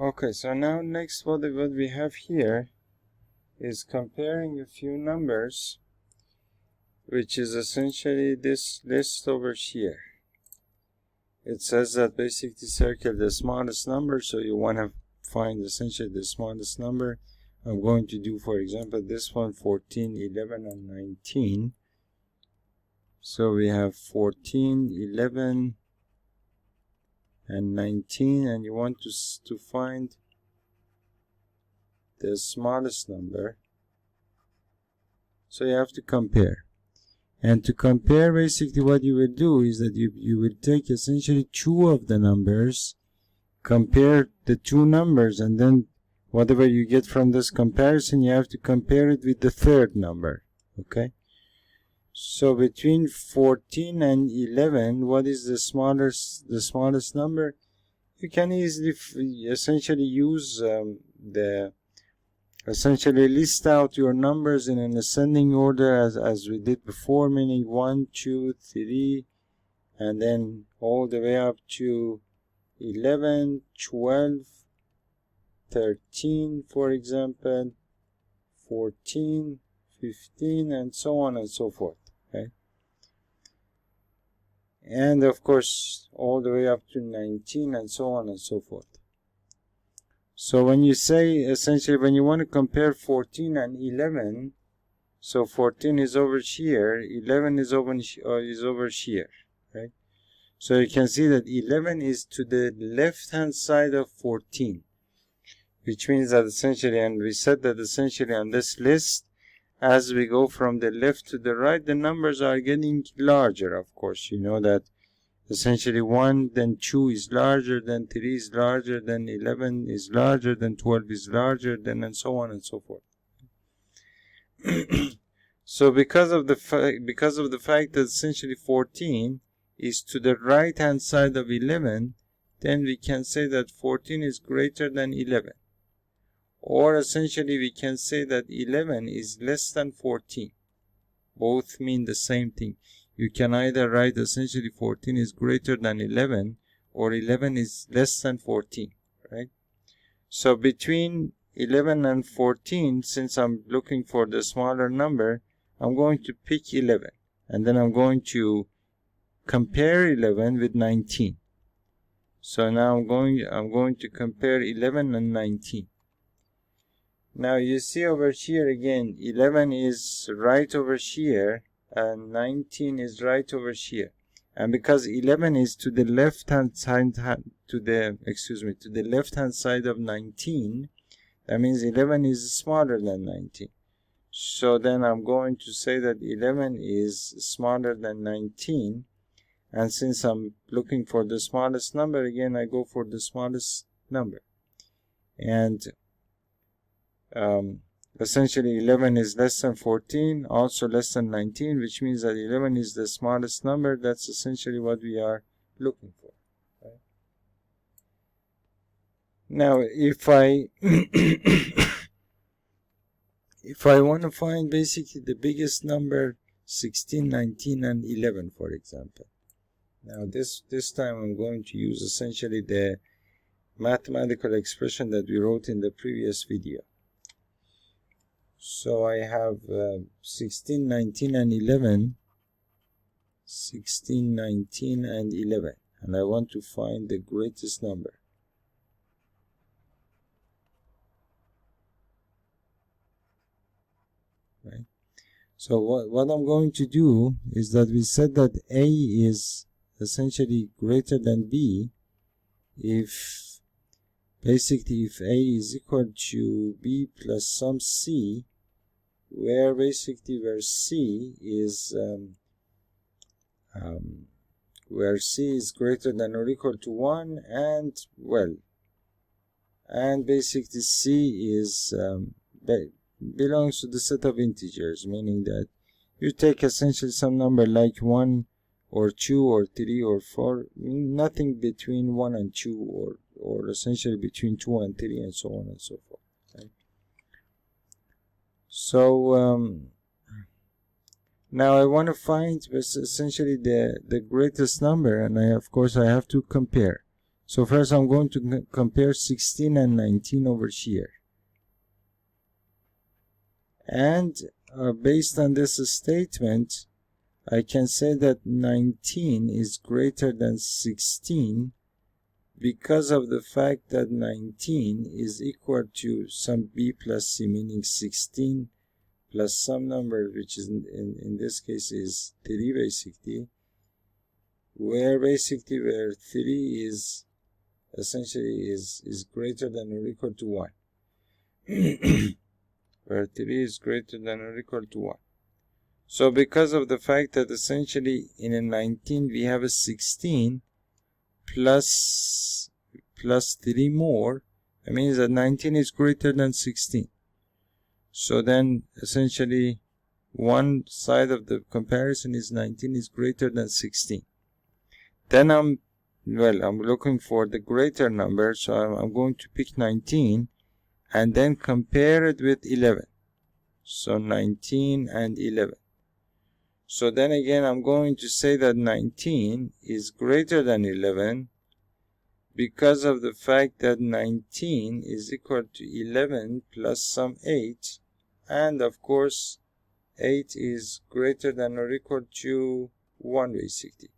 Okay, so now next what we have here is comparing a few numbers, which is essentially this list over here. It says that basically circle the smallest number, so you want to find essentially the smallest number. I'm going to do, for example, this one, 14, 11, and 19. So we have 14, 11, and 19, and you want to find the smallest number. So you have to compare. And to compare, basically what you will do is that you will take essentially two of the numbers, compare the two numbers, and then whatever you get from this comparison, you have to compare it with the third number. Okay? So between 14 and 11, what is the smallest number? You can easily essentially use essentially list out your numbers in an ascending order as we did before, meaning 1, 2, 3, and then all the way up to 11, 12, 13, for example, 14, 15, and so on and so forth. Okay? And of course, all the way up to 19, and so on and so forth. So when you say, essentially, when you want to compare 14 and 11, so 14 is over here, 11 is over here, right? So you can see that 11 is to the left-hand side of 14, which means that essentially, and we said that essentially on this list, as we go from the left to the right, the numbers are getting larger, of course. You know that essentially 1, then 2 is larger, then 3 is larger, then 11 is larger, then 12 is larger, then and so on and so forth. So because of the fact that essentially 14 is to the right hand side of 11, then we can say that 14 is greater than 11. Or essentially we can say that 11 is less than 14. Both mean the same thing. You can either write essentially 14 is greater than 11 or 11 is less than 14, right? So between 11 and 14, since I'm looking for the smaller number, I'm going to pick 11. And then I'm going to compare 11 with 19. So now I'm going to compare 11 and 19. Now you see over here again, 11 is right over here and 19 is right over here. And because 11 is to the left-hand side, to the left-hand side of 19, that means 11 is smaller than 19. So then I'm going to say that 11 is smaller than 19. And since I'm looking for the smallest number, again, I go for the smallest number. And essentially 11 is less than 14, also less than 19, which means that 11 is the smallest number. That's essentially what we are looking for. Right? Now, if I if I want to find basically the biggest number, 16, 19, and 11, for example. Now this time I'm going to use essentially the mathematical expression that we wrote in the previous video. So I have 16, 19, and 11. 16, 19, and 11. And I want to find the greatest number. Right? So what I'm going to do is that we said that A is essentially greater than B if basically if A is equal to B plus some C, where basically where C is greater than or equal to 1, and well, and basically C is belongs to the set of integers, meaning that you take essentially some number like 1 or 2 or 3 or 4, nothing between 1 and 2, or essentially between 2 and 3, and so on and so forth. Okay? So now I want to find essentially the greatest number, and of course I have to compare. So first I'm going to compare 16 and 19 over here. And based on this statement, I can say that 19 is greater than 16 because of the fact that 19 is equal to some b plus c, meaning 16 plus some number, which is in this case is 3 basically, where 3 is essentially is greater than or equal to 1. Where 3 is greater than or equal to 1. So because of the fact that essentially in a 19 we have a 16 plus 3 more, that means that 19 is greater than 16. So then essentially one side of the comparison is 19 is greater than 16. Then I'm looking for the greater number, so I'm going to pick 19 and then compare it with 11. So 19 and 11. So then again I'm going to say that 19 is greater than 11 because of the fact that 19 is equal to 11 plus some 8, and of course 8 is greater than or equal to 1 basically,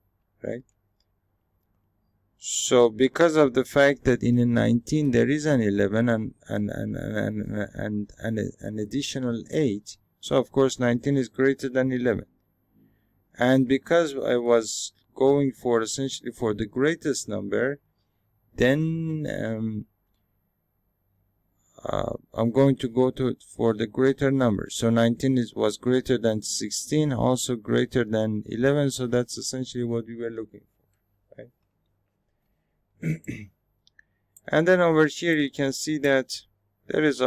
right? So because of the fact that in a 19 there is an 11 and an additional 8, so of course 19 is greater than 11. And because I was going for essentially for the greatest number, then I'm going to go for the greater number. So 19 was greater than 16, also greater than 11. So that's essentially what we were looking for, right? And then over here you can see that there is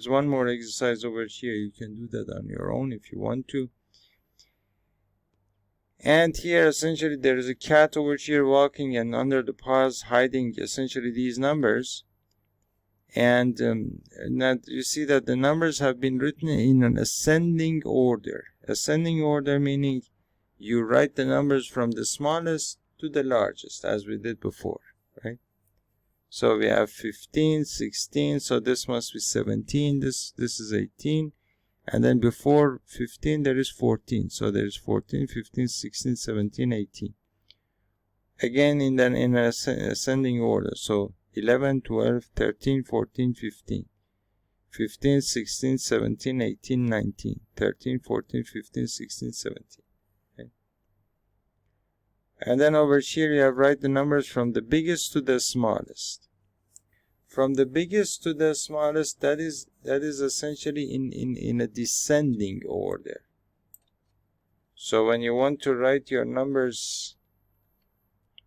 one more exercise over here. You can do that on your own if you want to. And here essentially there is a cat over here walking, and under the paws hiding essentially these numbers. And now you see that the numbers have been written in an ascending order. Ascending order meaning you write the numbers from the smallest to the largest, as we did before, right? So we have 15, 16, so this must be 17, this is 18. And then before 15 there is 14, so there is 14, 15, 16, 17, 18. Again in an ascending order, so 11, 12, 13, 14, 15. 15, 16, 17, 18, 19. 13, 14, 15, 16, 17. Okay. And then over here you have write the numbers from the biggest to the smallest. From the biggest to the smallest, that is essentially in a descending order. So when you want to write your numbers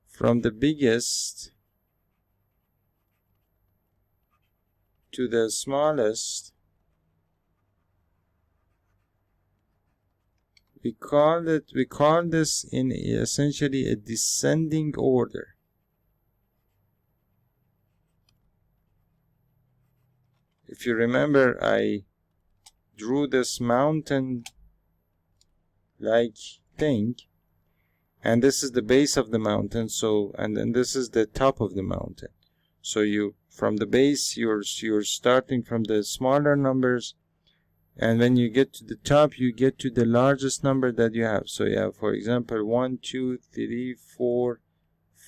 from the biggest to the smallest, we call this in essentially a descending order. If you remember, I drew this mountain like thing, and this is the base of the mountain, so and then this is the top of the mountain. So you from the base you're starting from the smaller numbers, and when you get to the top you get to the largest number that you have. So you have, for example, 1, 2, 3, 4,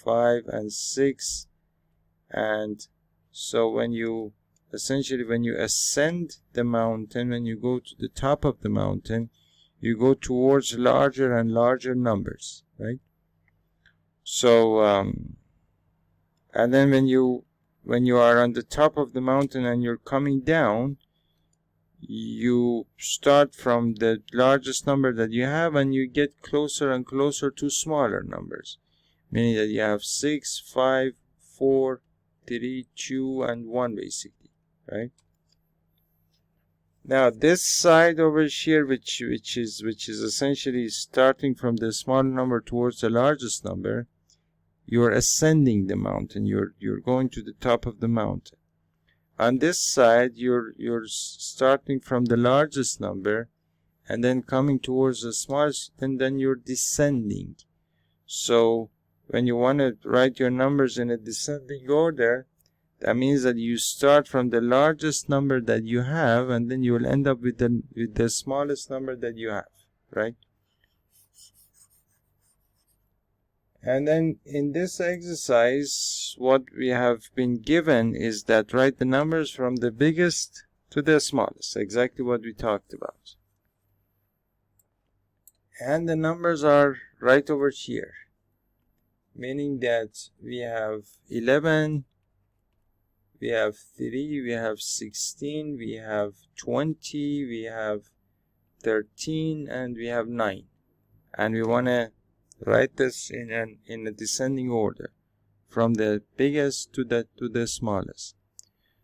5 and 6. And so when you ascend the mountain, when you go to the top of the mountain, you go towards larger and larger numbers, right? So and then when you are on the top of the mountain and you're coming down, you start from the largest number that you have and you get closer and closer to smaller numbers, meaning that you have 6, 5, 4, 3, 2 and 1 basically, right? Now this side over here, which is essentially starting from the small number towards the largest number, you're ascending the mountain, you're going to the top of the mountain. On this side you're starting from the largest number and then coming towards the smallest, and then you're descending. So when you want to write your numbers in a descending order, that means that you start from the largest number that you have, and then you will end up with the smallest number that you have, right? And then in this exercise, what we have been given is that write the numbers from the biggest to the smallest, exactly what we talked about. And the numbers are right over here, meaning that we have 11, we have 3, we have 16, we have 20, we have 13, and we have 9. And we want to write this in a descending order from the biggest to the smallest.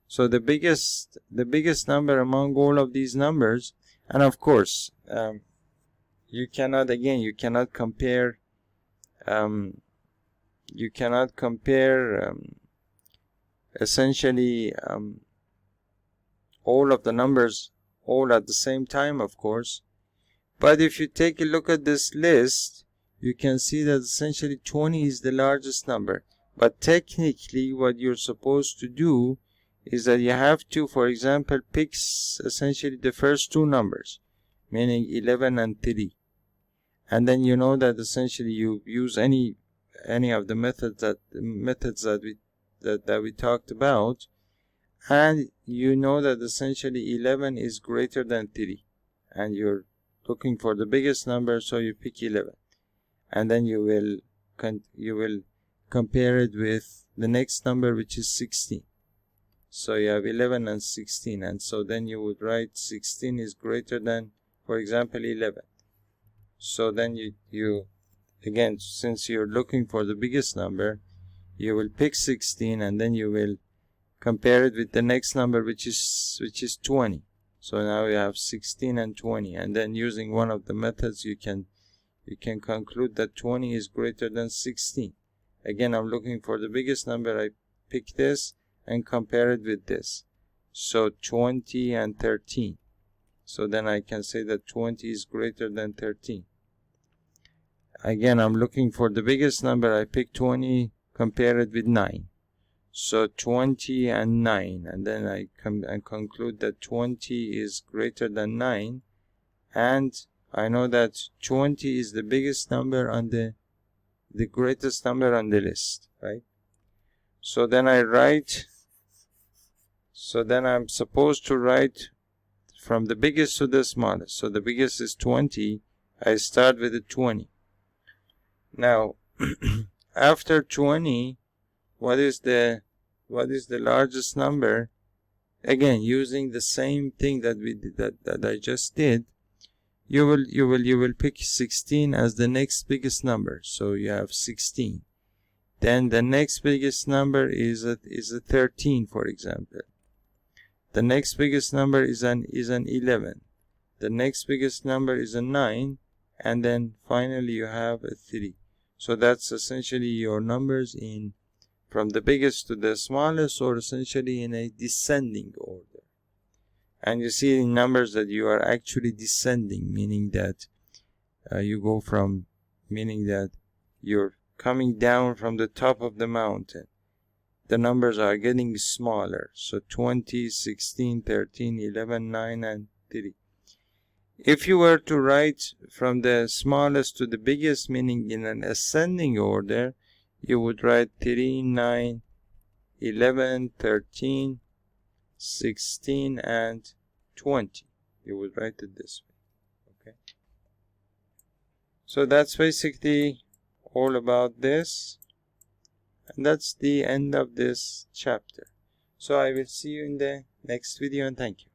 So the biggest number among all of these numbers, and of course you cannot compare essentially all of the numbers all at the same time, of course. But if you take a look at this list, you can see that essentially 20 is the largest number. But technically what you're supposed to do is that you have to, for example, pick essentially the first two numbers, meaning 11 and 3. And then you know that essentially you use any of the methods that we talked about, and you know that essentially 11 is greater than 3, and you're looking for the biggest number, so you pick 11, and then you will compare it with the next number, which is 16. So you have 11 and 16, and so then you would write 16 is greater than, for example, 11. So then you again, since you're looking for the biggest number, you will pick 16, and then you will compare it with the next number, which is 20. So now you have 16 and 20, and then using one of the methods you can conclude that 20 is greater than 16. Again, I'm looking for the biggest number. I pick this and compare it with this. So 20 and 13. So then I can say that 20 is greater than 13. Again, I'm looking for the biggest number. I pick 20, compare it with 9. So 20 and 9, and then I conclude that 20 is greater than 9, and I know that 20 is the biggest number on the greatest number on the list, right? So then I'm supposed to write from the biggest to the smallest. So the biggest is 20. I start with the 20. Now after 20, what is the largest number? Again, using the same thing that we did, that I just did, you will pick 16 as the next biggest number. So you have 16. Then the next biggest number is a 13, for example. The next biggest number is an 11. The next biggest number is a 9, and then finally you have a 3. So that's essentially your numbers from the biggest to the smallest, or essentially in a descending order. And you see in numbers that you are actually descending, meaning that you're coming down from the top of the mountain. The numbers are getting smaller. So 20, 16, 13, 11, 9, and 3. If you were to write from the smallest to the biggest, meaning in an ascending order, you would write 3, 9, 11, 13, 16, and 20. You would write it this way. Okay. So that's basically all about this. And that's the end of this chapter. So I will see you in the next video, and thank you.